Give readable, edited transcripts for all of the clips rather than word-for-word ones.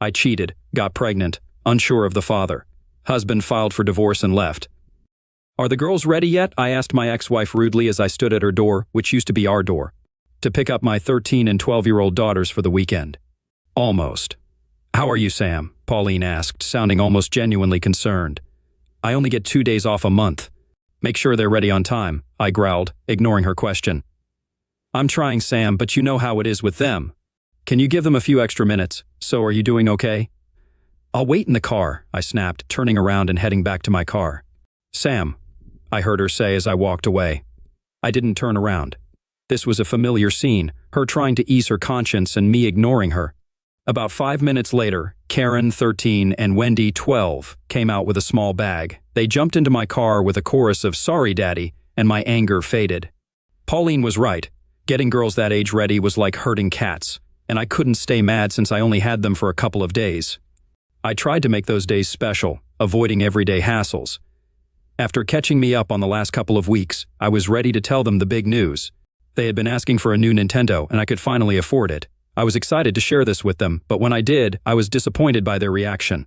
I cheated, got pregnant, unsure of the father. Husband filed for divorce and left. Are the girls ready yet? I asked my ex-wife rudely as I stood at her door, which used to be our door, to pick up my 13 and 12-year-old daughters for the weekend. Almost. How are you, Sam? Pauline asked, sounding almost genuinely concerned. I only get 2 days off a month. Make sure they're ready on time, I growled, ignoring her question. I'm trying, Sam, but you know how it is with them. Can you give them a few extra minutes? So are you doing okay? I'll wait in the car, I snapped, turning around and heading back to my car. Sam, I heard her say as I walked away. I didn't turn around. This was a familiar scene, her trying to ease her conscience and me ignoring her. About 5 minutes later, Karen, 13, and Wendy, 12, came out with a small bag. They jumped into my car with a chorus of "Sorry, Daddy," and my anger faded. Pauline was right. Getting girls that age ready was like herding cats, and I couldn't stay mad since I only had them for a couple of days. I tried to make those days special, avoiding everyday hassles. After catching me up on the last couple of weeks, I was ready to tell them the big news. They had been asking for a new Nintendo, and I could finally afford it. I was excited to share this with them, but when I did, I was disappointed by their reaction.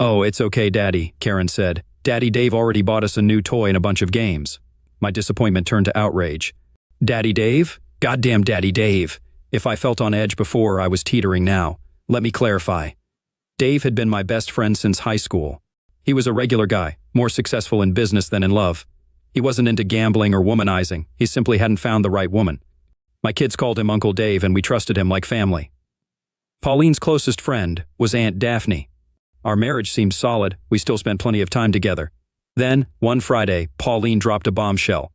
Oh, it's okay, Daddy, Karen said. Daddy Dave already bought us a new toy and a bunch of games. My disappointment turned to outrage. Daddy Dave? Goddamn Daddy Dave. If I felt on edge before, I was teetering now. Let me clarify. Dave had been my best friend since high school. He was a regular guy, more successful in business than in love. He wasn't into gambling or womanizing. He simply hadn't found the right woman. My kids called him Uncle Dave, and we trusted him like family. Pauline's closest friend was Aunt Daphne. Our marriage seemed solid. We still spent plenty of time together. Then, one Friday, Pauline dropped a bombshell.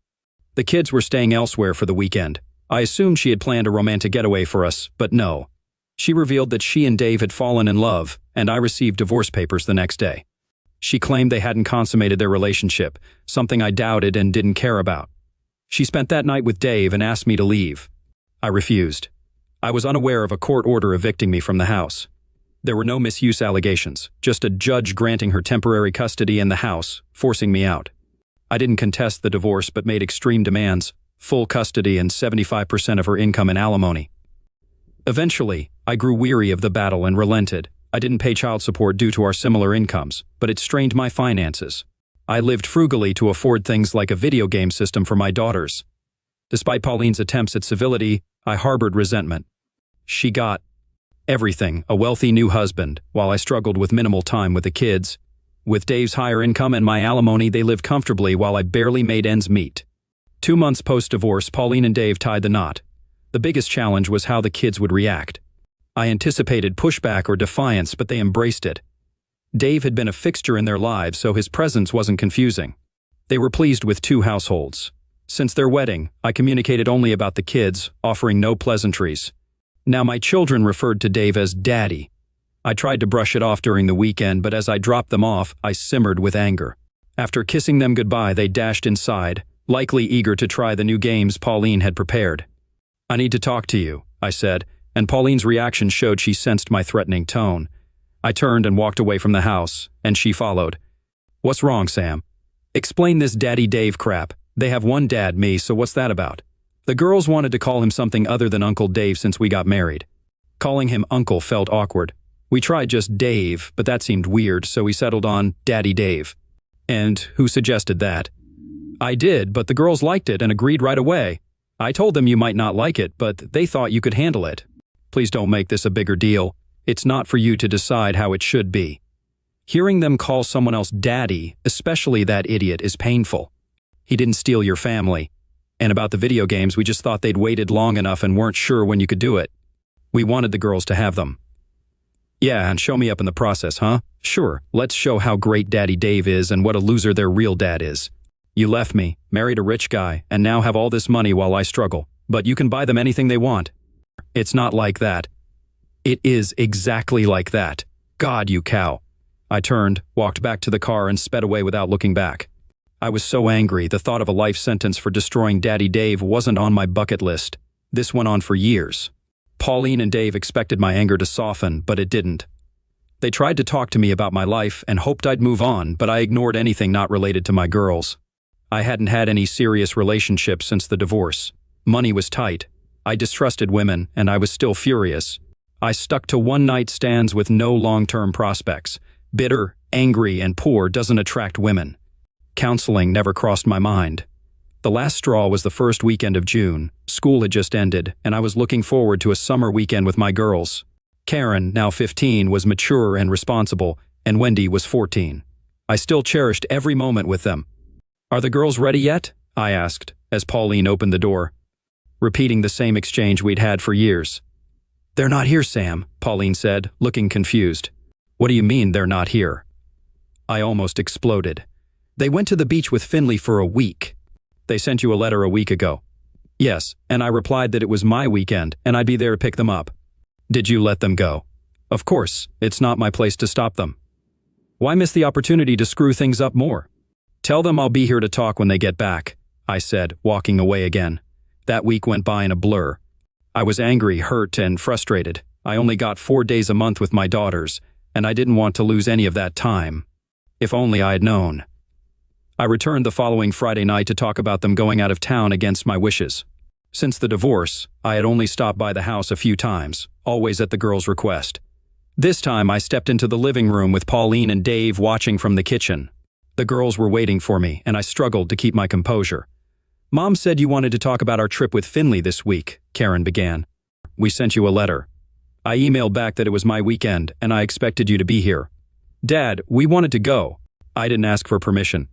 The kids were staying elsewhere for the weekend. I assumed she had planned a romantic getaway for us, but no. She revealed that she and Dave had fallen in love, and I received divorce papers the next day. She claimed they hadn't consummated their relationship, something I doubted and didn't care about. She spent that night with Dave and asked me to leave. I refused. I was unaware of a court order evicting me from the house. There were no misuse allegations, just a judge granting her temporary custody in the house, forcing me out. I didn't contest the divorce but made extreme demands, full custody and 75% of her income in alimony. Eventually, I grew weary of the battle and relented. I didn't pay child support due to our similar incomes, but it strained my finances. I lived frugally to afford things like a video game system for my daughters. Despite Pauline's attempts at civility, I harbored resentment. She got everything, a wealthy new husband, while I struggled with minimal time with the kids. With Dave's higher income and my alimony, they lived comfortably while I barely made ends meet. 2 months post-divorce, Pauline and Dave tied the knot. The biggest challenge was how the kids would react. I anticipated pushback or defiance, but they embraced it. Dave had been a fixture in their lives, so his presence wasn't confusing. They were pleased with 2 households. Since their wedding, I communicated only about the kids, offering no pleasantries. Now my children referred to Dave as Daddy. I tried to brush it off during the weekend, but as I dropped them off, I simmered with anger. After kissing them goodbye, they dashed inside, likely eager to try the new games Pauline had prepared. I need to talk to you, I said, and Pauline's reaction showed she sensed my threatening tone. I turned and walked away from the house, and she followed. What's wrong, Sam? Explain this Daddy Dave crap. They have one dad, me, so what's that about? The girls wanted to call him something other than Uncle Dave since we got married. Calling him Uncle felt awkward. We tried just Dave, but that seemed weird, so we settled on Daddy Dave. And who suggested that? I did, but the girls liked it and agreed right away. I told them you might not like it, but they thought you could handle it. Please don't make this a bigger deal. It's not for you to decide how it should be. Hearing them call someone else Daddy, especially that idiot, is painful. He didn't steal your family. And about the video games, we just thought they'd waited long enough and weren't sure when you could do it. We wanted the girls to have them. Yeah, and show me up in the process, huh? Sure, let's show how great Daddy Dave is and what a loser their real dad is. You left me, married a rich guy, and now have all this money while I struggle. But you can buy them anything they want. It's not like that. It is exactly like that. God, you cow. I turned, walked back to the car, and sped away without looking back. I was so angry, the thought of a life sentence for destroying Daddy Dave wasn't on my bucket list. This went on for years. Pauline and Dave expected my anger to soften, but it didn't. They tried to talk to me about my life and hoped I'd move on, but I ignored anything not related to my girls. I hadn't had any serious relationships since the divorce. Money was tight. I distrusted women, and I was still furious. I stuck to one-night stands with no long-term prospects. Bitter, angry, and poor doesn't attract women. Counseling never crossed my mind. The last straw was the first weekend of June. School had just ended, and I was looking forward to a summer weekend with my girls. Karen, now 15, was mature and responsible, and Wendy was 14. I still cherished every moment with them. "Are the girls ready yet?" I asked, as Pauline opened the door, repeating the same exchange we'd had for years. "They're not here, Sam," Pauline said, looking confused. "What do you mean they're not here?" I almost exploded. "They went to the beach with Finley for a week." "They sent you a letter a week ago." "Yes, and I replied that it was my weekend and I'd be there to pick them up." "Did you let them go?" "Of course, it's not my place to stop them." "Why miss the opportunity to screw things up more?" "Tell them I'll be here to talk when they get back," I said, walking away again. That week went by in a blur. I was angry, hurt, and frustrated. I only got 4 days a month with my daughters, and I didn't want to lose any of that time. If only I had known. I returned the following Friday night to talk about them going out of town against my wishes. Since the divorce, I had only stopped by the house a few times, always at the girls' request. This time I stepped into the living room with Pauline and Dave watching from the kitchen. The girls were waiting for me, and I struggled to keep my composure. "Mom said you wanted to talk about our trip with Finley this week," Karen began. "We sent you a letter." I emailed back that it was my weekend, and I expected you to be here. "Dad, we wanted to go." I didn't ask for permission.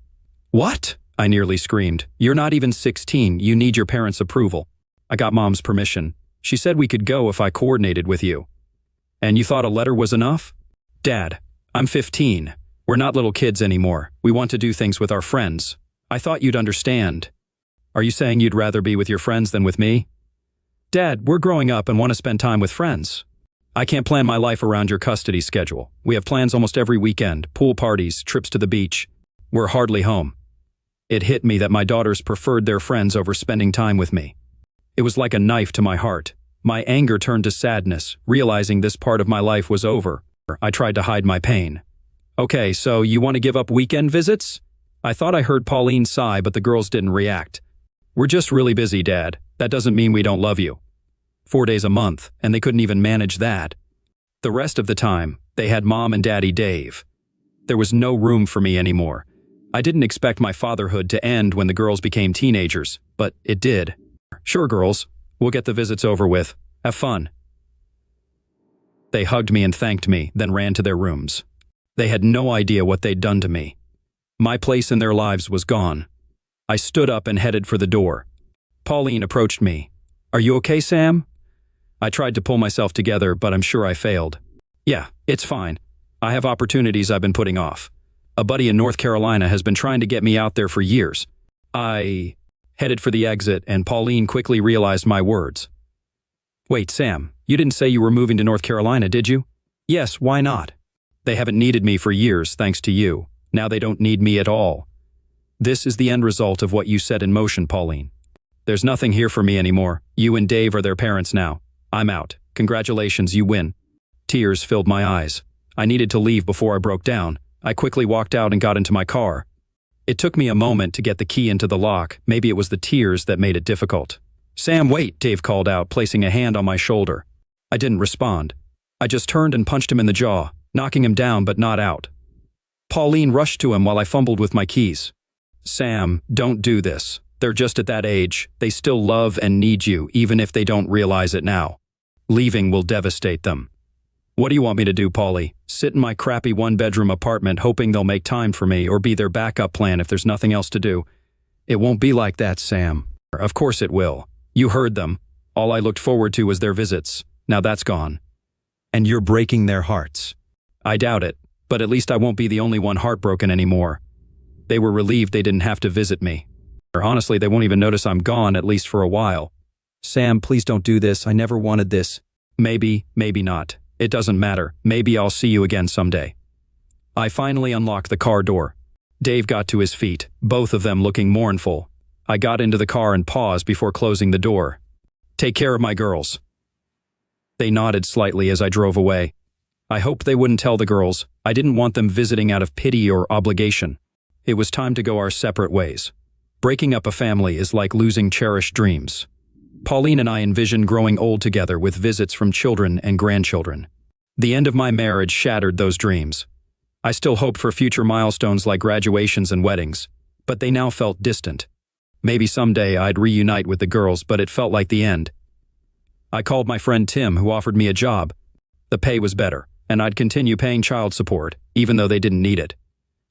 "What?" I nearly screamed. "You're not even 16, you need your parents' approval." I got Mom's permission. She said we could go if I coordinated with you. "And you thought a letter was enough?" "Dad, I'm 15. We're not little kids anymore. We want to do things with our friends. I thought you'd understand." "Are you saying you'd rather be with your friends than with me?" "Dad, we're growing up and want to spend time with friends. I can't plan my life around your custody schedule. We have plans almost every weekend, pool parties, trips to the beach. We're hardly home." It hit me that my daughters preferred their friends over spending time with me. It was like a knife to my heart. My anger turned to sadness, realizing this part of my life was over. I tried to hide my pain. "Okay, so you want to give up weekend visits?" I thought I heard Pauline sigh, but the girls didn't react. "We're just really busy, Dad. That doesn't mean we don't love you." 4 days a month, and they couldn't even manage that. The rest of the time, they had Mom and Daddy Dave. There was no room for me anymore. I didn't expect my fatherhood to end when the girls became teenagers, but it did. "Sure, girls. We'll get the visits over with. Have fun." They hugged me and thanked me, then ran to their rooms. They had no idea what they'd done to me. My place in their lives was gone. I stood up and headed for the door. Pauline approached me. "Are you okay, Sam?" I tried to pull myself together, but I'm sure I failed. "Yeah, it's fine. I have opportunities I've been putting off. A buddy in North Carolina has been trying to get me out there for years." I headed for the exit, and Pauline quickly realized my words. "Wait, Sam, you didn't say you were moving to North Carolina, did you?" "Yes, why not? They haven't needed me for years, thanks to you. Now they don't need me at all." "This is the end result of what you set in motion, Pauline. There's nothing here for me anymore. You and Dave are their parents now. I'm out. Congratulations, you win." Tears filled my eyes. I needed to leave before I broke down. I quickly walked out and got into my car. It took me a moment to get the key into the lock. Maybe it was the tears that made it difficult. "Sam, wait," Dave called out, placing a hand on my shoulder. I didn't respond. I just turned and punched him in the jaw, knocking him down but not out. Pauline rushed to him while I fumbled with my keys. "Sam, don't do this. They're just at that age. They still love and need you, even if they don't realize it now. Leaving will devastate them." "What do you want me to do, Paulie? Sit in my crappy one-bedroom apartment hoping they'll make time for me or be their backup plan if there's nothing else to do?" "It won't be like that, Sam." "Of course it will. You heard them. All I looked forward to was their visits. Now that's gone." "And you're breaking their hearts." "I doubt it, but at least I won't be the only one heartbroken anymore." They were relieved they didn't have to visit me. Or honestly, they won't even notice I'm gone, at least for a while. "Sam, please don't do this. I never wanted this." "Maybe, maybe not. It doesn't matter. Maybe I'll see you again someday." I finally unlocked the car door. Dave got to his feet, both of them looking mournful. I got into the car and paused before closing the door. "Take care of my girls." They nodded slightly as I drove away. I hoped they wouldn't tell the girls. I didn't want them visiting out of pity or obligation. It was time to go our separate ways. Breaking up a family is like losing cherished dreams. Pauline and I envisioned growing old together with visits from children and grandchildren. The end of my marriage shattered those dreams. I still hoped for future milestones like graduations and weddings, but they now felt distant. Maybe someday I'd reunite with the girls, but it felt like the end. I called my friend Tim, who offered me a job. The pay was better, and I'd continue paying child support, even though they didn't need it.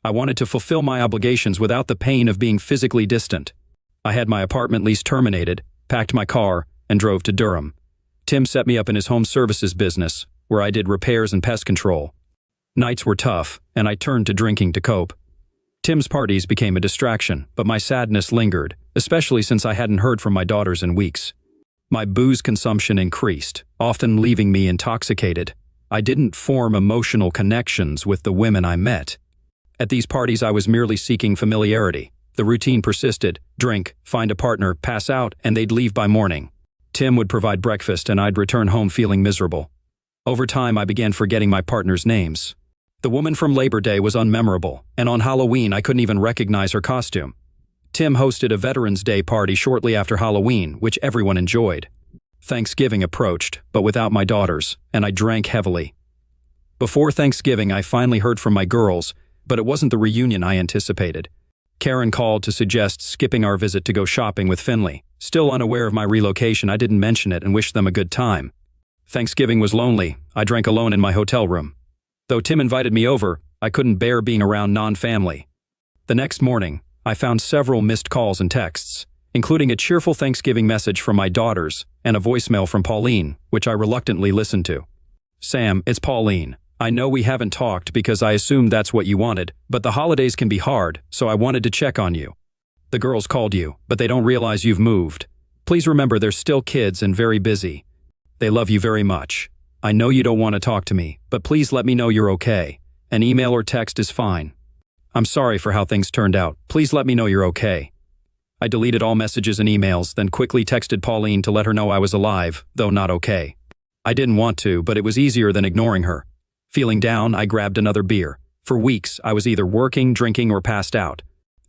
I wanted to fulfill my obligations without the pain of being physically distant. I had my apartment lease terminated, packed my car, and drove to Durham. Tim set me up in his home services business, where I did repairs and pest control. Nights were tough, and I turned to drinking to cope. Tim's parties became a distraction, but my sadness lingered, especially since I hadn't heard from my daughters in weeks. My booze consumption increased, often leaving me intoxicated. I didn't form emotional connections with the women I met. At these parties, I was merely seeking familiarity. The routine persisted: drink, find a partner, pass out, and they'd leave by morning. Tim would provide breakfast, and I'd return home feeling miserable. Over time, I began forgetting my partner's names. The woman from Labor Day was unmemorable, and on Halloween, I couldn't even recognize her costume. Tim hosted a Veterans Day party shortly after Halloween, which everyone enjoyed. Thanksgiving approached, but without my daughters, and I drank heavily. Before Thanksgiving, I finally heard from my girls, but it wasn't the reunion I anticipated. Karen called to suggest skipping our visit to go shopping with Finley. Still unaware of my relocation, I didn't mention it and wished them a good time. Thanksgiving was lonely. I drank alone in my hotel room. Though Tim invited me over, I couldn't bear being around non-family. The next morning, I found several missed calls and texts, including a cheerful Thanksgiving message from my daughters and a voicemail from Pauline, which I reluctantly listened to. "Sam, it's Pauline. I know we haven't talked because I assumed that's what you wanted, but the holidays can be hard, so I wanted to check on you. The girls called you, but they don't realize you've moved. Please remember they're still kids and very busy. They love you very much. I know you don't want to talk to me, but please let me know you're okay. An email or text is fine. I'm sorry for how things turned out. Please let me know you're okay." I deleted all messages and emails, then quickly texted Pauline to let her know I was alive, though not okay. I didn't want to, but it was easier than ignoring her. Feeling down, I grabbed another beer. For weeks, I was either working, drinking, or passed out.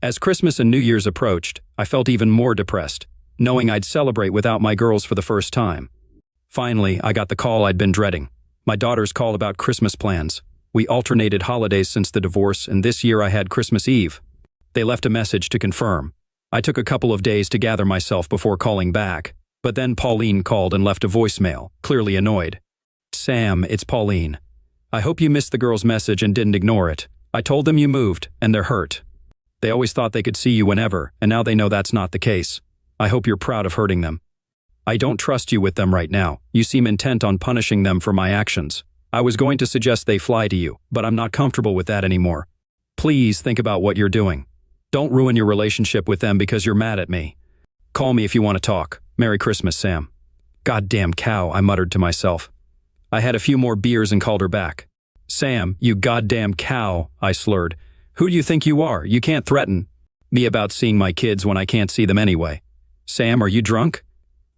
As Christmas and New Year's approached, I felt even more depressed, knowing I'd celebrate without my girls for the first time. Finally, I got the call I'd been dreading. My daughters called about Christmas plans. We alternated holidays since the divorce, and this year I had Christmas Eve. They left a message to confirm. I took a couple of days to gather myself before calling back, but then Pauline called and left a voicemail, clearly annoyed. "Sam, it's Pauline. I hope you missed the girls' message and didn't ignore it. I told them you moved, and they're hurt. They always thought they could see you whenever, and now they know that's not the case. I hope you're proud of hurting them. I don't trust you with them right now. You seem intent on punishing them for my actions. I was going to suggest they fly to you, but I'm not comfortable with that anymore. Please think about what you're doing. Don't ruin your relationship with them because you're mad at me. Call me if you want to talk. Merry Christmas, Sam." "Goddamn cow," I muttered to myself. I had a few more beers and called her back. "Sam, you goddamn cow," I slurred. "Who do you think you are? You can't threaten me about seeing my kids when I can't see them anyway. Sam, are you drunk?"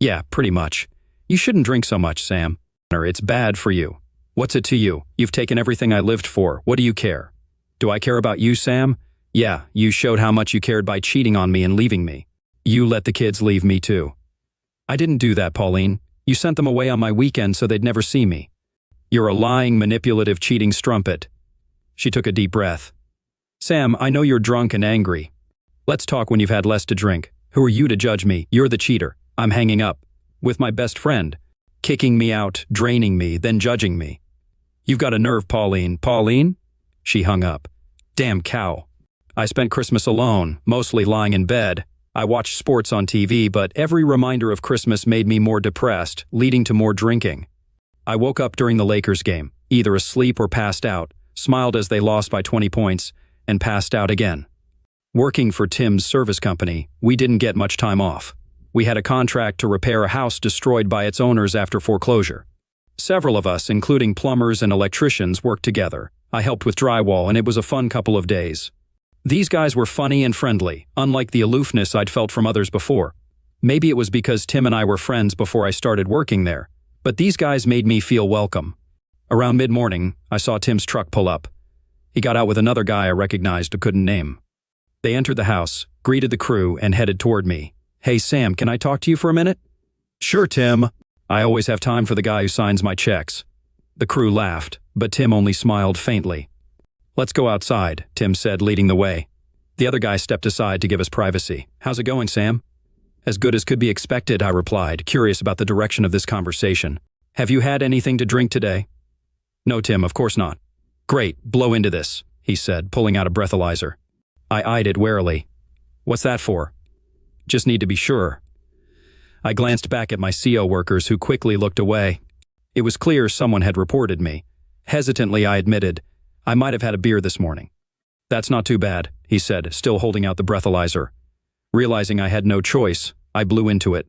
"Yeah, pretty much." "You shouldn't drink so much, Sam. It's bad for you." "What's it to you? You've taken everything I lived for. What do you care?" "Do I care about you, Sam?" "Yeah, you showed how much you cared by cheating on me and leaving me. You let the kids leave me too." "I didn't do that, Pauline. You sent them away on my weekend so they'd never see me." "You're a lying, manipulative, cheating strumpet." She took a deep breath. "Sam, I know you're drunk and angry. Let's talk when you've had less to drink. Who are you to judge me? You're the cheater. I'm hanging up with my best friend, kicking me out, draining me, then judging me." "You've got a nerve, Pauline." "Pauline?" She hung up. "Damn cow." I spent Christmas alone, mostly lying in bed. I watched sports on TV, but every reminder of Christmas made me more depressed, leading to more drinking. I woke up during the Lakers game, either asleep or passed out, smiled as they lost by 20 points, and passed out again. Working for Tim's service company, we didn't get much time off. We had a contract to repair a house destroyed by its owners after foreclosure. Several of us, including plumbers and electricians, worked together. I helped with drywall, and it was a fun couple of days. These guys were funny and friendly, unlike the aloofness I'd felt from others before. Maybe it was because Tim and I were friends before I started working there, but these guys made me feel welcome. Around mid-morning, I saw Tim's truck pull up. He got out with another guy I recognized but couldn't name. They entered the house, greeted the crew, and headed toward me. "Hey Sam, can I talk to you for a minute?" Sure, Tim. I always have time for the guy who signs my checks. The crew laughed, but Tim only smiled faintly. Let's go outside, Tim said, leading the way. The other guy stepped aside to give us privacy. How's it going, Sam? As good as could be expected, I replied, curious about the direction of this conversation. Have you had anything to drink today? No, Tim, of course not. Great, blow into this, he said, pulling out a breathalyzer. I eyed it warily. What's that for? Just need to be sure. I glanced back at my CO workers who quickly looked away. It was clear someone had reported me. Hesitantly, I admitted, I might have had a beer this morning. That's not too bad, he said, still holding out the breathalyzer. Realizing I had no choice, I blew into it.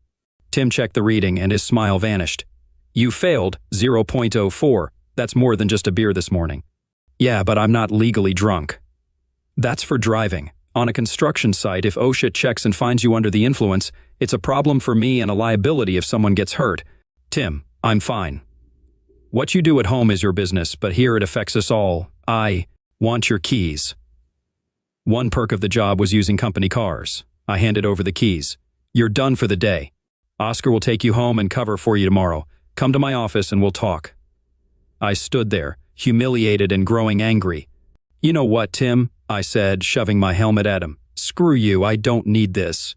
Tim checked the reading and his smile vanished. You failed, 0.04. That's more than just a beer this morning. Yeah, but I'm not legally drunk. That's for driving. On a construction site, if OSHA checks and finds you under the influence, it's a problem for me and a liability if someone gets hurt. Tim, I'm fine. What you do at home is your business, but here it affects us all. I want your keys. One perk of the job was using company cars. I handed over the keys. You're done for the day. Oscar will take you home and cover for you tomorrow. Come to my office and we'll talk. I stood there, humiliated and growing angry. You know what, Tim? I said, shoving my helmet at him. Screw you, I don't need this.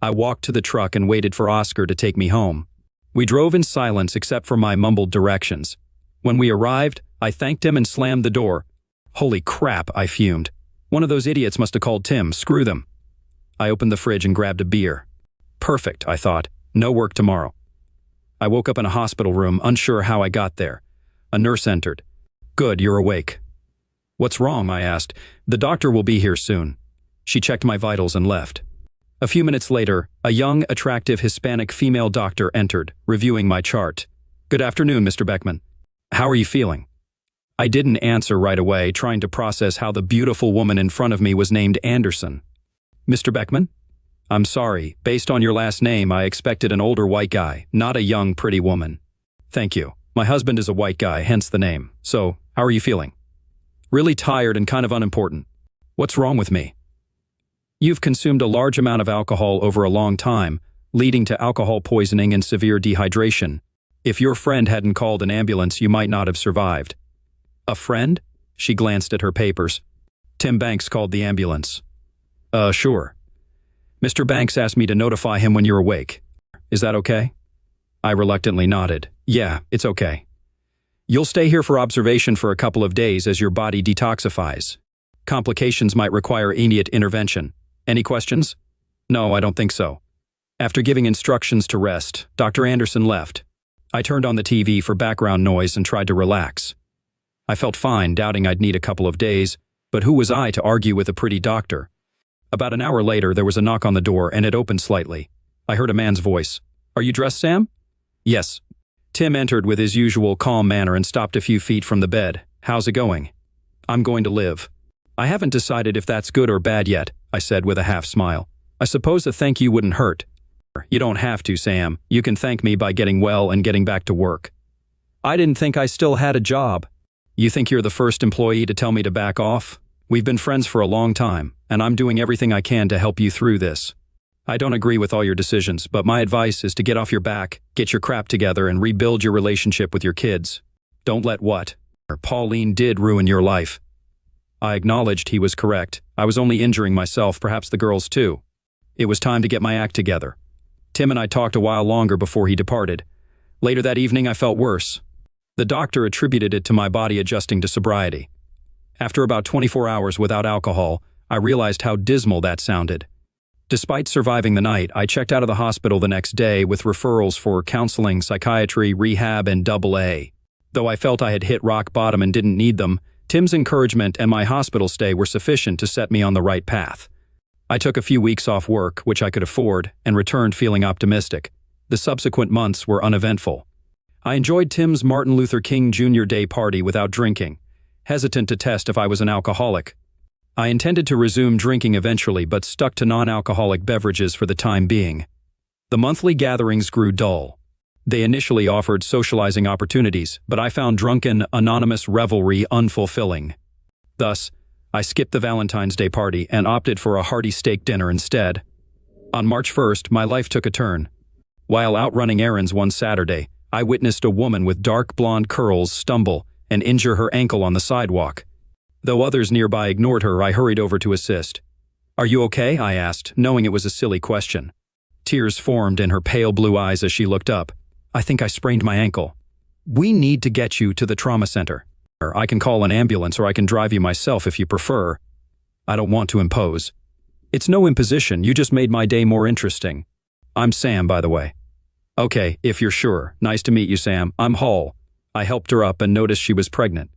I walked to the truck and waited for Oscar to take me home. We drove in silence except for my mumbled directions. When we arrived, I thanked him and slammed the door. Holy crap, I fumed. One of those idiots must have called Tim, screw them. I opened the fridge and grabbed a beer. Perfect, I thought. No work tomorrow. I woke up in a hospital room, unsure how I got there. A nurse entered. Good, you're awake. What's wrong? I asked. The doctor will be here soon. She checked my vitals and left. A few minutes later, a young, attractive Hispanic female doctor entered, reviewing my chart. Good afternoon, Mr. Beckman. How are you feeling? I didn't answer right away, trying to process how the beautiful woman in front of me was named Anderson. Mr. Beckman? I'm sorry, based on your last name, I expected an older white guy, not a young, pretty woman. Thank you. My husband is a white guy, hence the name. So, how are you feeling? Really tired and kind of unimportant. What's wrong with me? You've consumed a large amount of alcohol over a long time, leading to alcohol poisoning and severe dehydration. If your friend hadn't called an ambulance, you might not have survived. A friend? She glanced at her papers. Tim Banks called the ambulance. Sure. Mr. Banks asked me to notify him when you're awake. Is that okay? I reluctantly nodded. Yeah, it's okay. You'll stay here for observation for a couple of days as your body detoxifies. Complications might require immediate intervention. Any questions? No, I don't think so. After giving instructions to rest, Dr. Anderson left. I turned on the TV for background noise and tried to relax. I felt fine, doubting I'd need a couple of days, but who was I to argue with a pretty doctor? About an hour later, there was a knock on the door and it opened slightly. I heard a man's voice. Are you dressed, Sam? Yes. Tim entered with his usual calm manner and stopped a few feet from the bed. How's it going? I'm going to live. I haven't decided if that's good or bad yet, I said with a half smile. I suppose a thank you wouldn't hurt. You don't have to, Sam. You can thank me by getting well and getting back to work. I didn't think I still had a job. You think you're the first employee to tell me to back off? We've been friends for a long time, and I'm doing everything I can to help you through this. I don't agree with all your decisions, but my advice is to get off your back, get your crap together, and rebuild your relationship with your kids. Don't let what? Pauline did ruin your life. I acknowledged he was correct. I was only injuring myself, perhaps the girls too. It was time to get my act together. Tim and I talked a while longer before he departed. Later that evening, I felt worse. The doctor attributed it to my body adjusting to sobriety. After about 24 hours without alcohol, I realized how dismal that sounded. Despite surviving the night, I checked out of the hospital the next day with referrals for counseling, psychiatry, rehab, and AA. Though I felt I had hit rock bottom and didn't need them, Tim's encouragement and my hospital stay were sufficient to set me on the right path. I took a few weeks off work, which I could afford, and returned feeling optimistic. The subsequent months were uneventful. I enjoyed Tim's Martin Luther King Jr. Day party without drinking, hesitant to test if I was an alcoholic. I intended to resume drinking eventually, but stuck to non-alcoholic beverages for the time being. The monthly gatherings grew dull. They initially offered socializing opportunities, but I found drunken, anonymous revelry unfulfilling. Thus, I skipped the Valentine's Day party and opted for a hearty steak dinner instead. On March 1st, my life took a turn. While out running errands one Saturday, I witnessed a woman with dark blonde curls stumble and injure her ankle on the sidewalk. Though others nearby ignored her, I hurried over to assist. "Are you okay?" I asked, knowing it was a silly question. Tears formed in her pale blue eyes as she looked up. "I think I sprained my ankle. We need to get you to the trauma center. I can call an ambulance or I can drive you myself if you prefer." "I don't want to impose." "It's no imposition, you just made my day more interesting." "I'm Sam, by the way." "Okay, if you're sure. Nice to meet you, Sam. I'm Hall." I helped her up and noticed she was pregnant.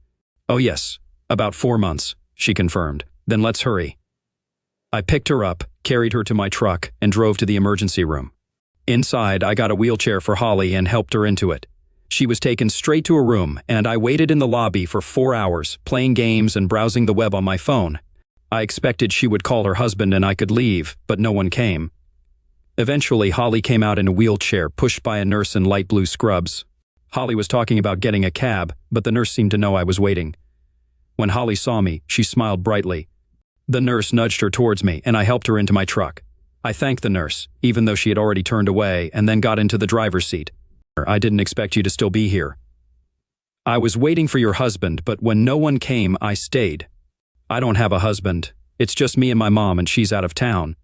"Oh yes, about 4 months," she confirmed. "Then let's hurry." I picked her up, carried her to my truck, and drove to the emergency room. Inside, I got a wheelchair for Holly and helped her into it. She was taken straight to a room, and I waited in the lobby for 4 hours, playing games and browsing the web on my phone. I expected she would call her husband and I could leave, but no one came. Eventually, Holly came out in a wheelchair, pushed by a nurse in light blue scrubs. Holly was talking about getting a cab, but the nurse seemed to know I was waiting. When Holly saw me, she smiled brightly. The nurse nudged her towards me, and I helped her into my truck. I thanked the nurse, even though she had already turned away, and then got into the driver's seat. "I didn't expect you to still be here." "I was waiting for your husband, but when no one came, I stayed." "I don't have a husband. It's just me and my mom, and she's out of town."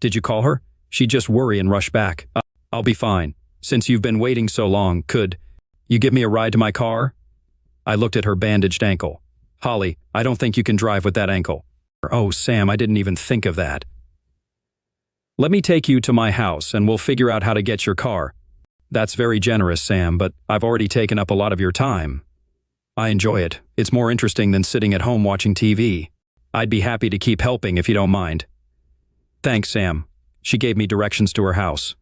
"Did you call her?" "She'd just worry and rush back." "I'll be fine. Since you've been waiting so long, could you give me a ride to my car?" I looked at her bandaged ankle. "Holly, I don't think you can drive with that ankle." "Oh, Sam, I didn't even think of that." "Let me take you to my house and we'll figure out how to get your car." "That's very generous, Sam, but I've already taken up a lot of your time." "I enjoy it. It's more interesting than sitting at home watching TV. I'd be happy to keep helping if you don't mind." "Thanks, Sam." She gave me directions to her house.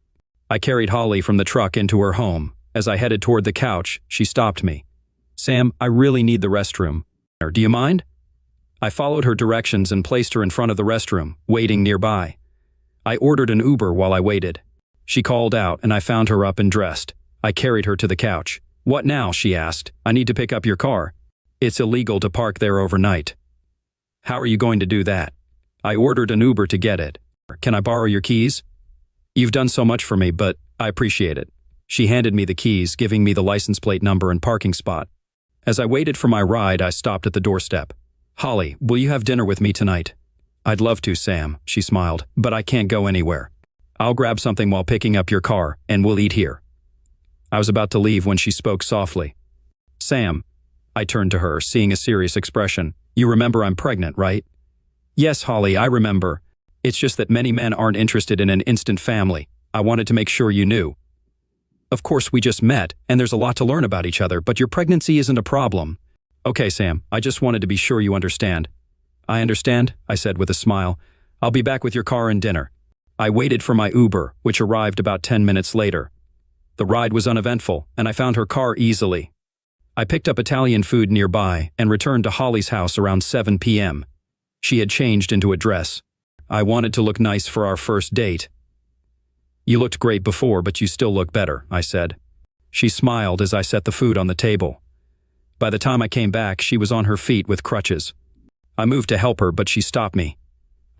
I carried Holly from the truck into her home. As I headed toward the couch, she stopped me. "Sam, I really need the restroom. Do you mind?" I followed her directions and placed her in front of the restroom, waiting nearby. I ordered an Uber while I waited. She called out and I found her up and dressed. I carried her to the couch. "What now?" she asked. "I need to pick up your car." "It's illegal to park there overnight." "How are you going to do that?" "I ordered an Uber to get it. Can I borrow your keys?" "You've done so much for me, but I appreciate it." She handed me the keys, giving me the license plate number and parking spot. As I waited for my ride, I stopped at the doorstep. "Holly, will you have dinner with me tonight?" "I'd love to, Sam," she smiled, "but I can't go anywhere. I'll grab something while picking up your car, and we'll eat here." I was about to leave when she spoke softly. "Sam," I turned to her, seeing a serious expression. "You remember I'm pregnant, right?" "Yes, Holly, I remember. It's just that many men aren't interested in an instant family. I wanted to make sure you knew." "Of course, we just met, and there's a lot to learn about each other, but your pregnancy isn't a problem." "Okay, Sam, I just wanted to be sure you understand." "I understand," I said with a smile. "I'll be back with your car and dinner." I waited for my Uber, which arrived about 10 minutes later. The ride was uneventful, and I found her car easily. I picked up Italian food nearby and returned to Holly's house around 7 p.m. She had changed into a dress. I wanted to look nice for our first date. "You looked great before, but you still look better," I said. She smiled as I set the food on the table. By the time I came back, she was on her feet with crutches. I moved to help her, but she stopped me.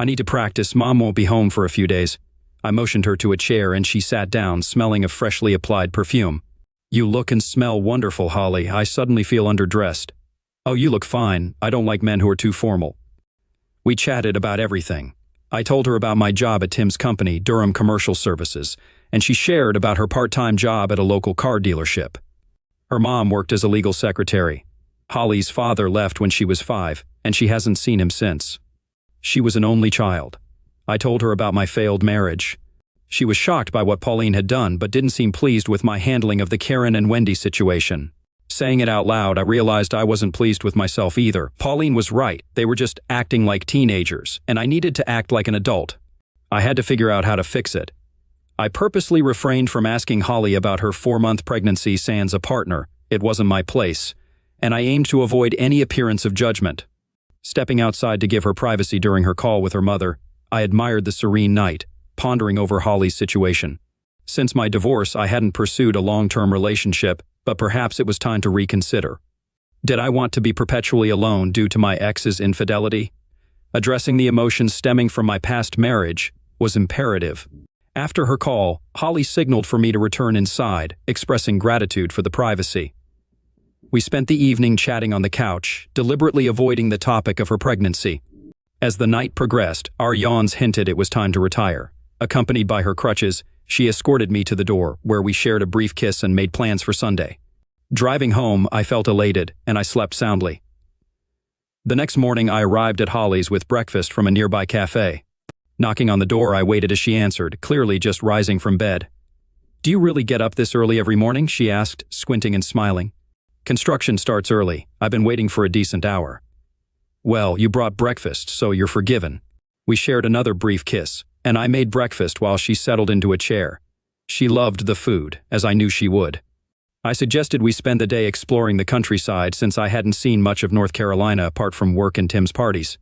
"I need to practice. Mom won't be home for a few days." I motioned her to a chair and she sat down, smelling of freshly applied perfume. "You look and smell wonderful, Holly. I suddenly feel underdressed." "Oh, you look fine. I don't like men who are too formal." We chatted about everything. I told her about my job at Tim's company, Durham Commercial Services, and she shared about her part-time job at a local car dealership. Her mom worked as a legal secretary. Holly's father left when she was 5, and she hasn't seen him since. She was an only child. I told her about my failed marriage. She was shocked by what Pauline had done, but didn't seem pleased with my handling of the Karen and Wendy situation. Saying it out loud, I realized I wasn't pleased with myself either. Pauline was right. They were just acting like teenagers, and I needed to act like an adult. I had to figure out how to fix it. I purposely refrained from asking Holly about her 4-month pregnancy sans a partner. It wasn't my place, and I aimed to avoid any appearance of judgment. Stepping outside to give her privacy during her call with her mother, I admired the serene night, pondering over Holly's situation. Since my divorce, I hadn't pursued a long-term relationship, but perhaps it was time to reconsider. Did I want to be perpetually alone due to my ex's infidelity? Addressing the emotions stemming from my past marriage was imperative. After her call, Holly signaled for me to return inside, expressing gratitude for the privacy. We spent the evening chatting on the couch, deliberately avoiding the topic of her pregnancy. As the night progressed, our yawns hinted it was time to retire. Accompanied by her crutches, she escorted me to the door, where we shared a brief kiss and made plans for Sunday. Driving home, I felt elated, and I slept soundly. The next morning, I arrived at Holly's with breakfast from a nearby cafe. Knocking on the door, I waited as she answered, clearly just rising from bed. "Do you really get up this early every morning?" she asked, squinting and smiling. "Construction starts early. I've been waiting for a decent hour." "Well, you brought breakfast, so you're forgiven." We shared another brief kiss, and I made breakfast while she settled into a chair. She loved the food, as I knew she would. I suggested we spend the day exploring the countryside since I hadn't seen much of North Carolina apart from work and Tim's parties.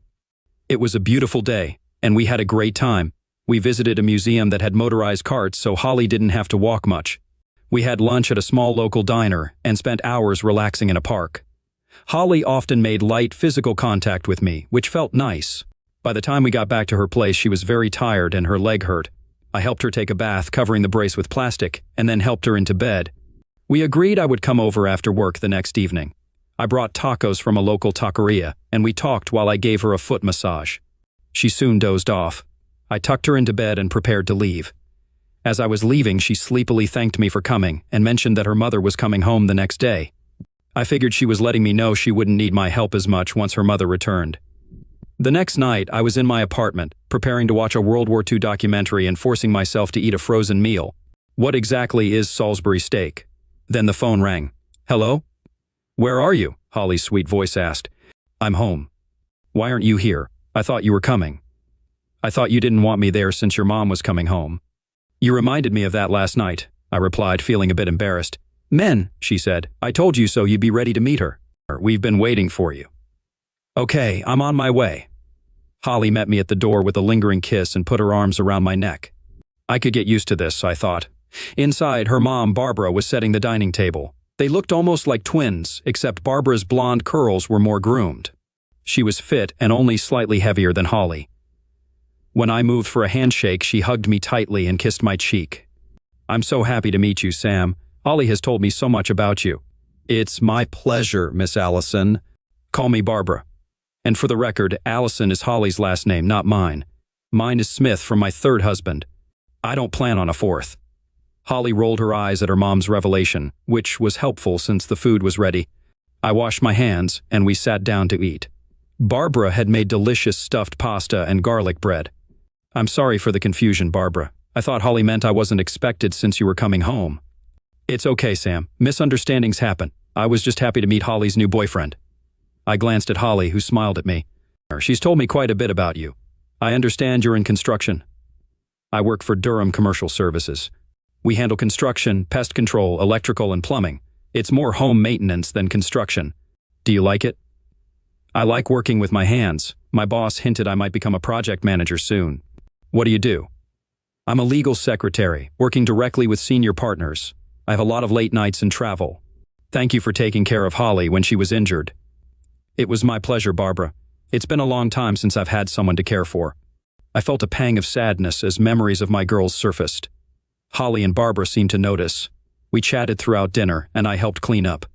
It was a beautiful day, and we had a great time. We visited a museum that had motorized carts, so Holly didn't have to walk much. We had lunch at a small local diner and spent hours relaxing in a park. Holly often made light physical contact with me, which felt nice. By the time we got back to her place, she was very tired and her leg hurt. I helped her take a bath, covering the brace with plastic, and then helped her into bed. We agreed I would come over after work the next evening. I brought tacos from a local taqueria, and we talked while I gave her a foot massage. She soon dozed off. I tucked her into bed and prepared to leave. As I was leaving, she sleepily thanked me for coming and mentioned that her mother was coming home the next day. I figured she was letting me know she wouldn't need my help as much once her mother returned. The next night, I was in my apartment, preparing to watch a World War II documentary and forcing myself to eat a frozen meal. What exactly is Salisbury steak? Then the phone rang. "Hello? Where are you?" Holly's sweet voice asked. "I'm home." "Why aren't you here? I thought you were coming." "I thought you didn't want me there since your mom was coming home." "You reminded me of that last night," I replied, feeling a bit embarrassed. "Men," she said, "I told you so you'd be ready to meet her. We've been waiting for you." "Okay, I'm on my way." Holly met me at the door with a lingering kiss and put her arms around my neck. I could get used to this, I thought. Inside, her mom, Barbara, was setting the dining table. They looked almost like twins, except Barbara's blonde curls were more groomed. She was fit and only slightly heavier than Holly. When I moved for a handshake, she hugged me tightly and kissed my cheek. "I'm so happy to meet you, Sam. Holly has told me so much about you." "It's my pleasure, Miss Allison." "Call me Barbara." And for the record, Allison is Holly's last name, not mine. Mine is Smith from my third husband. I don't plan on a fourth. Holly rolled her eyes at her mom's revelation, which was helpful since the food was ready. I washed my hands, and we sat down to eat. Barbara had made delicious stuffed pasta and garlic bread. "I'm sorry for the confusion, Barbara. I thought Holly meant I wasn't expected since you were coming home." "It's okay, Sam. Misunderstandings happen. I was just happy to meet Holly's new boyfriend." I glanced at Holly, who smiled at me. "She's told me quite a bit about you. I understand you're in construction." "I work for Durham Commercial Services. We handle construction, pest control, electrical, and plumbing. It's more home maintenance than construction. Do you like it?" "I like working with my hands. My boss hinted I might become a project manager soon." "What do you do?" "I'm a legal secretary, working directly with senior partners. I have a lot of late nights and travel. Thank you for taking care of Holly when she was injured." "It was my pleasure, Barbara. It's been a long time since I've had someone to care for." I felt a pang of sadness as memories of my girls surfaced. Holly and Barbara seemed to notice. We chatted throughout dinner, and I helped clean up.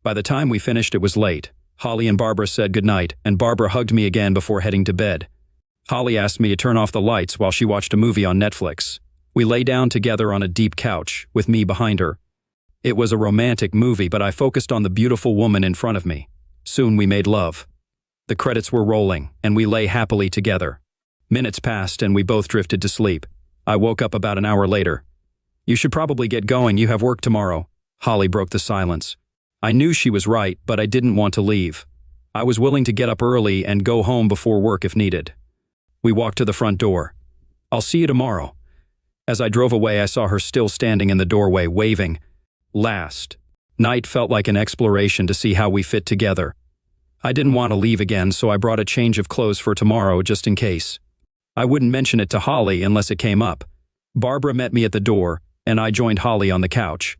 By the time we finished, it was late. Holly and Barbara said goodnight, and Barbara hugged me again before heading to bed. Holly asked me to turn off the lights while she watched a movie on Netflix. We lay down together on a deep couch, with me behind her. It was a romantic movie, but I focused on the beautiful woman in front of me. Soon we made love. The credits were rolling, and we lay happily together. Minutes passed, and we both drifted to sleep. I woke up about an hour later. "You should probably get going, you have work tomorrow." Holly broke the silence. I knew she was right, but I didn't want to leave. I was willing to get up early and go home before work if needed. We walked to the front door. "I'll see you tomorrow." As I drove away, I saw her still standing in the doorway, waving. Last night felt like an exploration to see how we fit together. I didn't want to leave again, so I brought a change of clothes for tomorrow just in case. I wouldn't mention it to Holly unless it came up. Barbara met me at the door, and I joined Holly on the couch.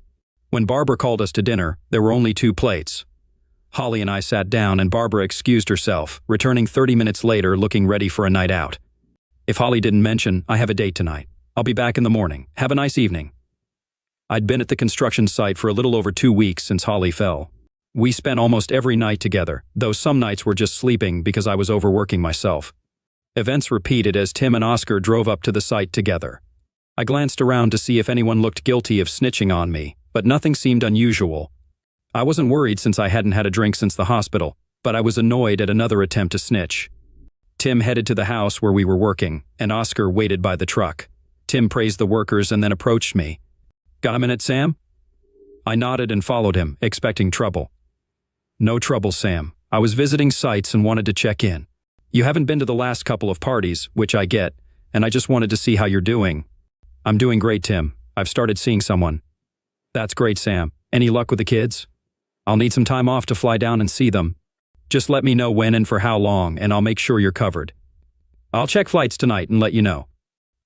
When Barbara called us to dinner, there were only 2 plates. Holly and I sat down, and Barbara excused herself, returning 30 minutes later looking ready for a night out. "If Holly didn't mention, I have a date tonight. I'll be back in the morning. Have a nice evening. I'd been at the construction site for a little over 2 weeks since Holly fell. We spent almost every night together, though some nights were just sleeping because I was overworking myself. Events repeated as Tim and Oscar drove up to the site together. I glanced around to see if anyone looked guilty of snitching on me, but nothing seemed unusual. I wasn't worried since I hadn't had a drink since the hospital, but I was annoyed at another attempt to snitch. Tim headed to the house where we were working, and Oscar waited by the truck. Tim praised the workers and then approached me. "Got a minute, Sam?" I nodded and followed him, expecting trouble. "No trouble, Sam. I was visiting sites and wanted to check in. You haven't been to the last couple of parties, which I get, and I just wanted to see how you're doing." "I'm doing great, Tim. I've started seeing someone." "That's great, Sam. Any luck with the kids?" "I'll need some time off to fly down and see them. Just let me know when and for how long, and I'll make sure you're covered. I'll check flights tonight and let you know."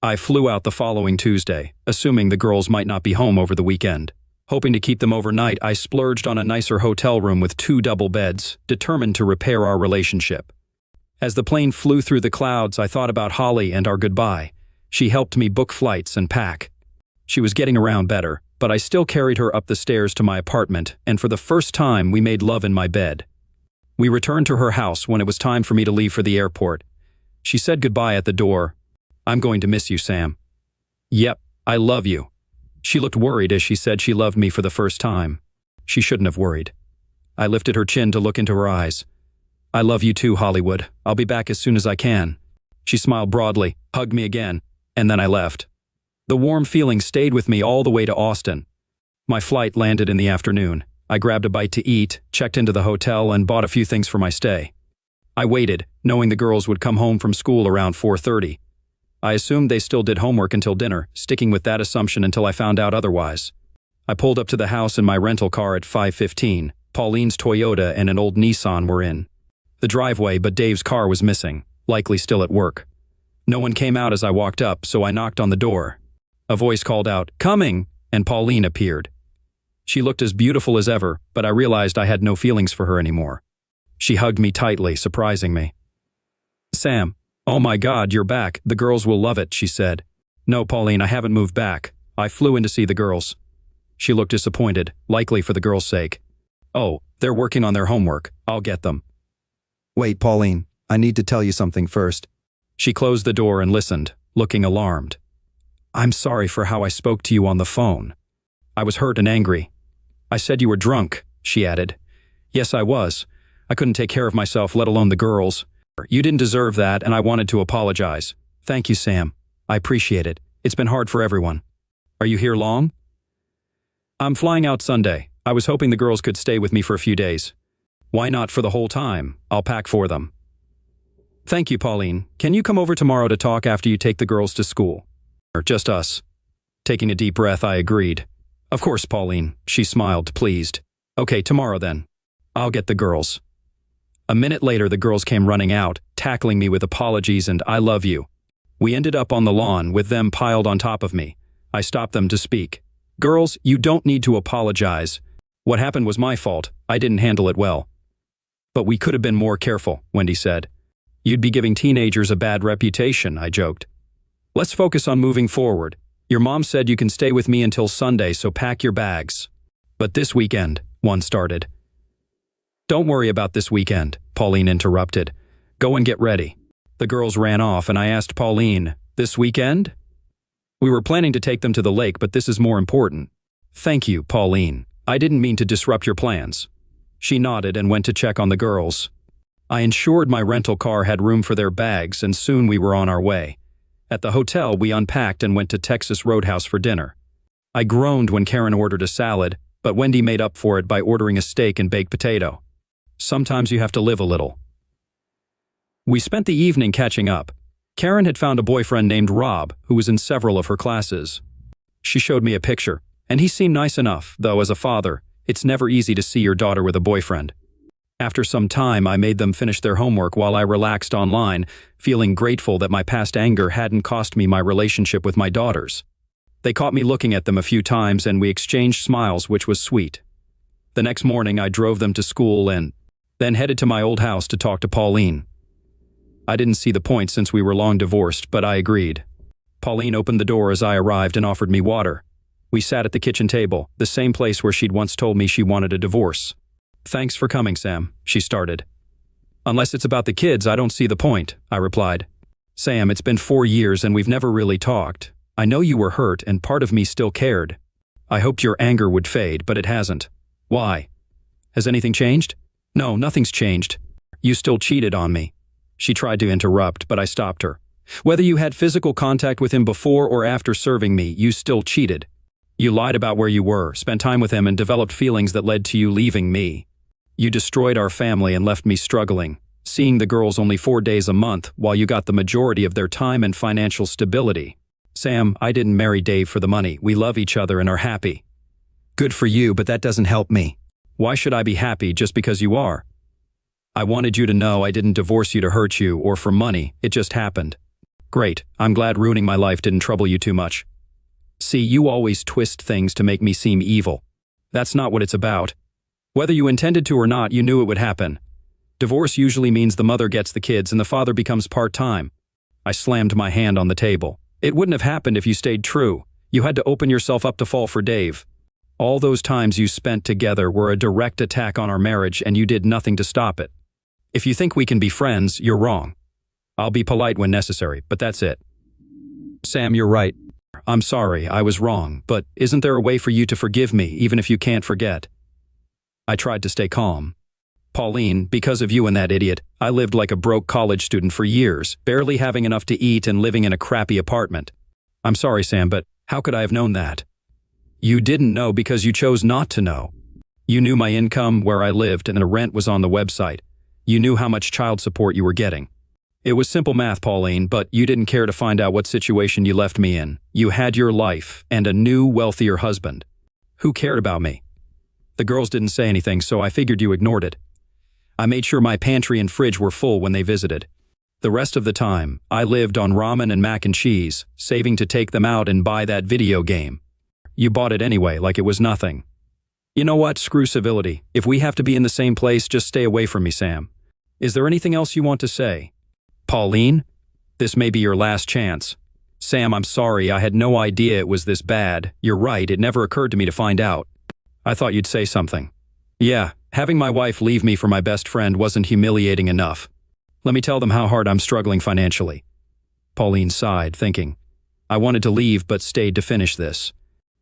I flew out the following Tuesday, assuming the girls might not be home over the weekend. Hoping to keep them overnight, I splurged on a nicer hotel room with 2 double beds, determined to repair our relationship. As the plane flew through the clouds, I thought about Holly and our goodbye. She helped me book flights and pack. She was getting around better, but I still carried her up the stairs to my apartment, and for the first time we made love in my bed. We returned to her house when it was time for me to leave for the airport. She said goodbye at the door. "I'm going to miss you, Sam." "Yep, I love you." She looked worried as she said she loved me for the first time. She shouldn't have worried. I lifted her chin to look into her eyes. "I love you too, Hollywood. I'll be back as soon as I can." She smiled broadly, hugged me again, and then I left. The warm feeling stayed with me all the way to Austin. My flight landed in the afternoon. I grabbed a bite to eat, checked into the hotel, and bought a few things for my stay. I waited, knowing the girls would come home from school around 4:30. I assumed they still did homework until dinner, sticking with that assumption until I found out otherwise. I pulled up to the house in my rental car at 5:15. Pauline's Toyota and an old Nissan were in the driveway, but Dave's car was missing, likely still at work. No one came out as I walked up, so I knocked on the door. A voice called out, "Coming!" and Pauline appeared. She looked as beautiful as ever, but I realized I had no feelings for her anymore. She hugged me tightly, surprising me. "Sam, oh my God, you're back. The girls will love it," she said. "No, Pauline, I haven't moved back. I flew in to see the girls." She looked disappointed, likely for the girls' sake. "Oh, they're working on their homework. I'll get them." Wait, Pauline, I need to tell you something first. She closed the door and listened, looking alarmed. "I'm sorry for how I spoke to you on the phone." I was hurt and angry. "I said you were drunk," she added. "Yes, I was. I couldn't take care of myself, let alone the girls. You didn't deserve that, and I wanted to apologize." "Thank you, Sam. I appreciate it. It's been hard for everyone." "Are you here long?" "I'm flying out Sunday. I was hoping the girls could stay with me for a few days." "Why not for the whole time? I'll pack for them." "Thank you, Pauline. Can you come over tomorrow to talk after you take the girls to school?" "Or just us?" Taking a deep breath, I agreed. "Of course, Pauline." She smiled, pleased. "Okay, tomorrow then. I'll get the girls." A minute later, the girls came running out, tackling me with apologies and "I love you." We ended up on the lawn, with them piled on top of me. I stopped them to speak. "Girls, you don't need to apologize. What happened was my fault. I didn't handle it well." "But we could have been more careful," Wendy said. "You'd be giving teenagers a bad reputation," I joked. "Let's focus on moving forward. Your mom said you can stay with me until Sunday, so pack your bags." "But this weekend," one started. "Don't worry about this weekend," Pauline interrupted. "Go and get ready." The girls ran off and I asked Pauline, "This weekend?" "We were planning to take them to the lake, but this is more important." "Thank you, Pauline. I didn't mean to disrupt your plans." She nodded and went to check on the girls. I ensured my rental car had room for their bags, and soon we were on our way. At the hotel, we unpacked and went to Texas Roadhouse for dinner. I groaned when Karen ordered a salad, but Wendy made up for it by ordering a steak and baked potato. Sometimes you have to live a little. We spent the evening catching up. Karen had found a boyfriend named Rob, who was in several of her classes. She showed me a picture, and he seemed nice enough, though as a father, it's never easy to see your daughter with a boyfriend. After some time, I made them finish their homework while I relaxed online, feeling grateful that my past anger hadn't cost me my relationship with my daughters. They caught me looking at them a few times and we exchanged smiles, which was sweet. The next morning, I drove them to school and then headed to my old house to talk to Pauline. I didn't see the point since we were long divorced, but I agreed. Pauline opened the door as I arrived and offered me water. We sat at the kitchen table, the same place where she'd once told me she wanted a divorce. "Thanks for coming, Sam," she started. "Unless it's about the kids, I don't see the point," I replied. "Sam, it's been 4 years and we've never really talked. I know you were hurt and part of me still cared. I hoped your anger would fade, but it hasn't. Why? Has anything changed?" "No, nothing's changed. You still cheated on me." She tried to interrupt, but I stopped her. "Whether you had physical contact with him before or after serving me, you still cheated. You lied about where you were, spent time with him, and developed feelings that led to you leaving me. You destroyed our family and left me struggling, seeing the girls only 4 days a month while you got the majority of their time and financial stability. Sam, I didn't marry Dave for the money. We love each other and are happy." Good for you, but that doesn't help me. "Why should I be happy just because you are? I wanted you to know I didn't divorce you to hurt you or for money. It just happened." "Great. I'm glad ruining my life didn't trouble you too much. See, you always twist things to make me seem evil. That's not what it's about. Whether you intended to or not, you knew it would happen. Divorce usually means the mother gets the kids and the father becomes part-time." I slammed my hand on the table. "It wouldn't have happened if you stayed true. You had to open yourself up to fall for Dave. All those times you spent together were a direct attack on our marriage and you did nothing to stop it. If you think we can be friends, you're wrong. I'll be polite when necessary, but that's it." "Sam, you're right. I'm sorry, I was wrong, but isn't there a way for you to forgive me even if you can't forget?" I tried to stay calm. "Pauline, because of you and that idiot, I lived like a broke college student for years, barely having enough to eat and living in a crappy apartment. I'm sorry, Sam, but how could I have known that? You didn't know because you chose not to know. You knew my income, where I lived, and the rent was on the website. You knew how much child support you were getting. It was simple math, Pauline, but you didn't care to find out what situation you left me in. You had your life and a new, wealthier husband. Who cared about me? The girls didn't say anything, so I figured you ignored it. I made sure my pantry and fridge were full when they visited. The rest of the time, I lived on ramen and mac and cheese, saving to take them out and buy that video game. You bought it anyway, like it was nothing. You know what? Screw civility. If we have to be in the same place, just stay away from me, Sam. Is there anything else you want to say?" "Pauline, this may be your last chance." "Sam, I'm sorry. I had no idea it was this bad. You're right, it never occurred to me to find out. I thought you'd say something. Yeah, having my wife leave me for my best friend wasn't humiliating enough. Let me tell them how hard I'm struggling financially." Pauline sighed, thinking. I wanted to leave but stayed to finish this.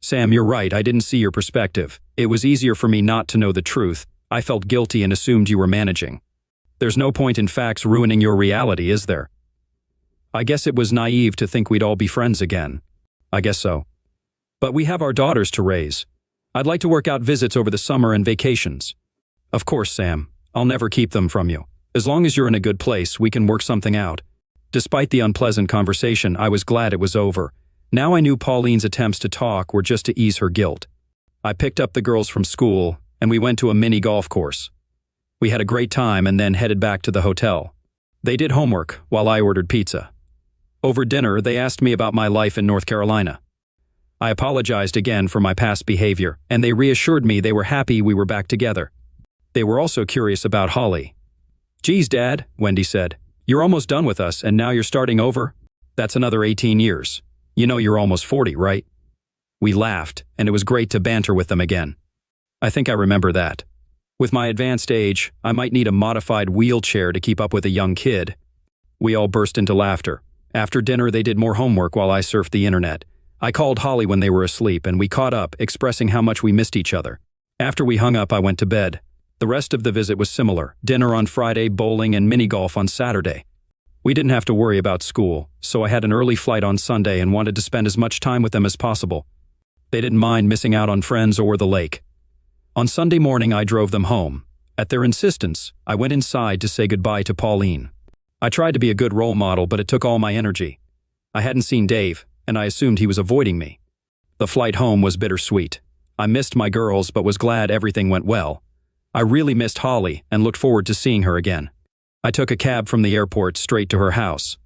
"Sam, you're right. I didn't see your perspective. It was easier for me not to know the truth. I felt guilty and assumed you were managing. There's no point in facts ruining your reality, is there? I guess it was naive to think we'd all be friends again. I guess so. But we have our daughters to raise. I'd like to work out visits over the summer and vacations." "Of course, Sam. I'll never keep them from you. As long as you're in a good place, we can work something out." Despite the unpleasant conversation, I was glad it was over. Now I knew Pauline's attempts to talk were just to ease her guilt. I picked up the girls from school, and we went to a mini golf course. We had a great time and then headed back to the hotel. They did homework while I ordered pizza. Over dinner, they asked me about my life in North Carolina. I apologized again for my past behavior, and they reassured me they were happy we were back together. They were also curious about Holly. "Geez, Dad," Wendy said, "you're almost done with us and now you're starting over? That's another 18 years. You know you're almost 40, right?" We laughed, and it was great to banter with them again. I think I remember that. With my advanced age, I might need a modified wheelchair to keep up with a young kid. We all burst into laughter. After dinner, they did more homework while I surfed the internet. I called Holly when they were asleep, and we caught up, expressing how much we missed each other. After we hung up, I went to bed. The rest of the visit was similar: dinner on Friday, bowling, and mini-golf on Saturday. We didn't have to worry about school, so I had an early flight on Sunday and wanted to spend as much time with them as possible. They didn't mind missing out on friends or the lake. On Sunday morning, I drove them home. At their insistence, I went inside to say goodbye to Pauline. I tried to be a good role model, but it took all my energy. I hadn't seen Dave, and I assumed he was avoiding me. The flight home was bittersweet. I missed my girls, but was glad everything went well. I really missed Holly and looked forward to seeing her again. I took a cab from the airport straight to her house.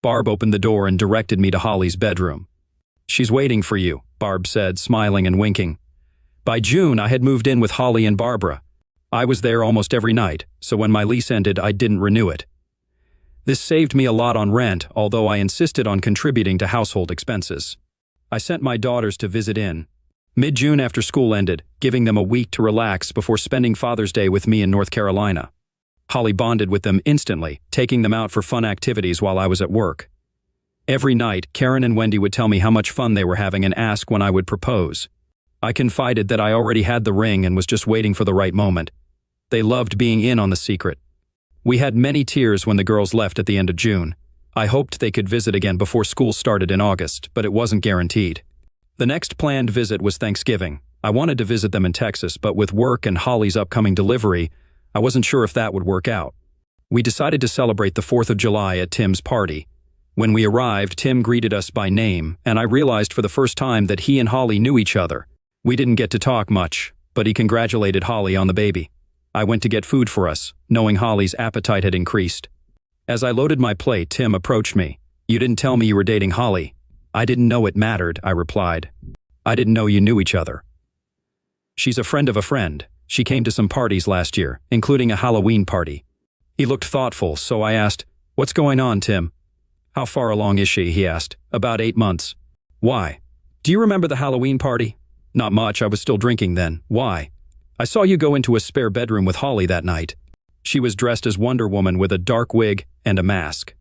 Barb opened the door and directed me to Holly's bedroom. "She's waiting for you," Barb said, smiling and winking. By June, I had moved in with Holly and Barbara. I was there almost every night, so when my lease ended, I didn't renew it. This saved me a lot on rent, although I insisted on contributing to household expenses. I sent my daughters to visit in mid-June after school ended, giving them a week to relax before spending Father's Day with me in North Carolina. Holly bonded with them instantly, taking them out for fun activities while I was at work. Every night, Karen and Wendy would tell me how much fun they were having and ask when I would propose. I confided that I already had the ring and was just waiting for the right moment. They loved being in on the secret. We had many tears when the girls left at the end of June. I hoped they could visit again before school started in August, but it wasn't guaranteed. The next planned visit was Thanksgiving. I wanted to visit them in Texas, but with work and Holly's upcoming delivery, I wasn't sure if that would work out. We decided to celebrate the 4th of July at Tim's party. When we arrived, Tim greeted us by name, and I realized for the first time that he and Holly knew each other. We didn't get to talk much, but he congratulated Holly on the baby. I went to get food for us, knowing Holly's appetite had increased. As I loaded my plate, Tim approached me. "You didn't tell me you were dating Holly." "I didn't know it mattered," I replied. "I didn't know you knew each other." "She's a friend of a friend. She came to some parties last year, including a Halloween party." He looked thoughtful, so I asked, "What's going on, Tim?" "How far along is she?" he asked. "About 8 months." "Why?" "Do you remember the Halloween party?" "Not much, I was still drinking then." "Why?" "I saw you go into a spare bedroom with Holly that night. She was dressed as Wonder Woman with a dark wig and a mask."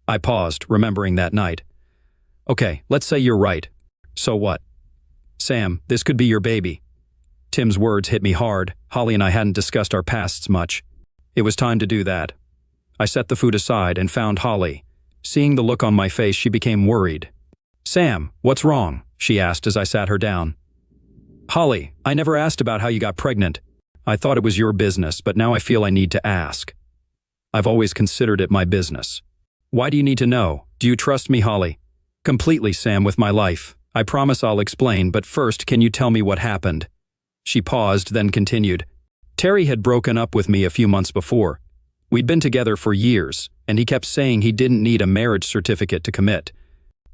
I paused, remembering that night. "Okay, let's say you're right. So what?" "Sam, this could be your baby." Tim's words hit me hard. Holly and I hadn't discussed our pasts much. It was time to do that. I set the food aside and found Holly. Seeing the look on my face, she became worried. "Sam, what's wrong?" she asked as I sat her down. "Holly, I never asked about how you got pregnant. I thought it was your business, but now I feel I need to ask." "I've always considered it my business." "Why do you need to know? Do you trust me, Holly?" "Completely, Sam, with my life. I promise I'll explain, but first, can you tell me what happened?" She paused, then continued. "Terry had broken up with me a few months before. We'd been together for years, and he kept saying he didn't need a marriage certificate to commit.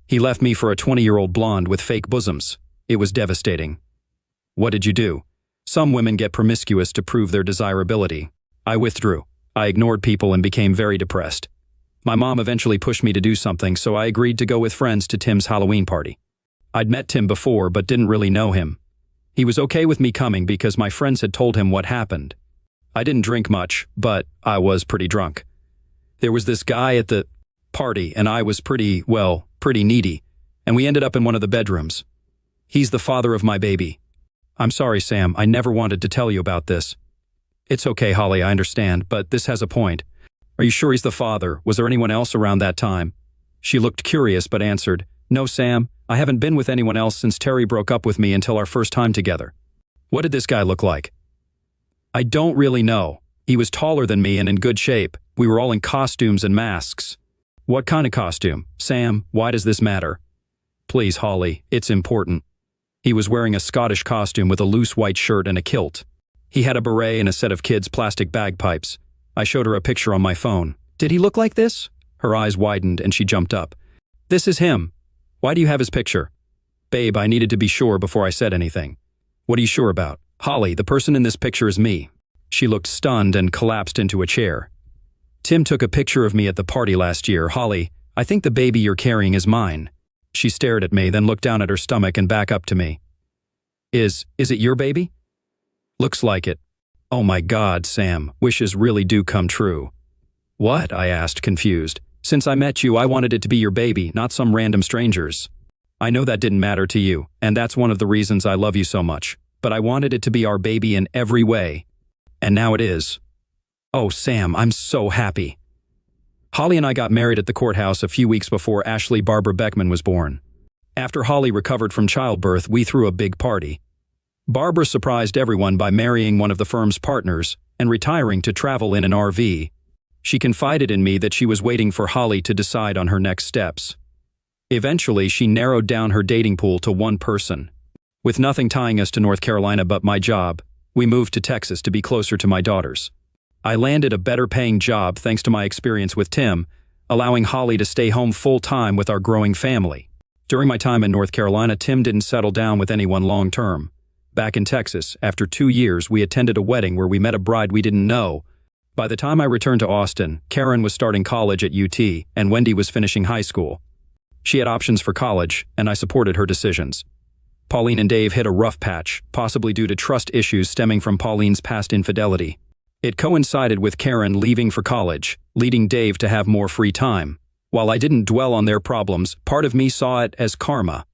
He left me for a 20-year-old blonde with fake bosoms. It was devastating." "What did you do?" "Some women get promiscuous to prove their desirability. I withdrew. I ignored people and became very depressed. My mom eventually pushed me to do something, so I agreed to go with friends to Tim's Halloween party. I'd met Tim before, but didn't really know him. He was okay with me coming because my friends had told him what happened. I didn't drink much, but I was pretty drunk. There was this guy at the party, and I was pretty needy, and we ended up in one of the bedrooms. He's the father of my baby. I'm sorry, Sam, I never wanted to tell you about this." "It's okay, Holly, I understand, but this has a point. Are you sure he's the father? Was there anyone else around that time?" She looked curious but answered, "No, Sam, I haven't been with anyone else since Terry broke up with me until our first time together." "What did this guy look like?" "I don't really know. He was taller than me and in good shape. We were all in costumes and masks." "What kind of costume? Sam, why does this matter?" "Please, Holly, it's important." He was wearing a Scottish costume with a loose white shirt and a kilt. He had a beret and a set of kids' plastic bagpipes. I showed her a picture on my phone. "Did he look like this?" Her eyes widened and she jumped up. "This is him. Why do you have his picture?" "Babe, I needed to be sure before I said anything." "What are you sure about?" "Holly, the person in this picture is me." She looked stunned and collapsed into a chair. "Tim took a picture of me at the party last year. Holly, I think the baby you're carrying is mine." She stared at me, then looked down at her stomach and back up to me. Is it your baby?" "Looks like it." "Oh my God, Sam, wishes really do come true." "What?" I asked, confused. "Since I met you, I wanted it to be your baby, not some random stranger's. I know that didn't matter to you, and that's one of the reasons I love you so much, but I wanted it to be our baby in every way. And now it is." "Oh, Sam, I'm so happy." Holly and I got married at the courthouse a few weeks before Ashley Barbara Beckman was born. After Holly recovered from childbirth, we threw a big party. Barbara surprised everyone by marrying one of the firm's partners and retiring to travel in an RV. She confided in me that she was waiting for Holly to decide on her next steps. Eventually, she narrowed down her dating pool to one person. With nothing tying us to North Carolina but my job, we moved to Texas to be closer to my daughters. I landed a better-paying job thanks to my experience with Tim, allowing Holly to stay home full-time with our growing family. During my time in North Carolina, Tim didn't settle down with anyone long-term. Back in Texas, after 2 years, we attended a wedding where we met a bride we didn't know, By the time I returned to Austin, Karen was starting college at UT, and Wendy was finishing high school. She had options for college, and I supported her decisions. Pauline and Dave hit a rough patch, possibly due to trust issues stemming from Pauline's past infidelity. It coincided with Karen leaving for college, leading Dave to have more free time. While I didn't dwell on their problems, part of me saw it as karma.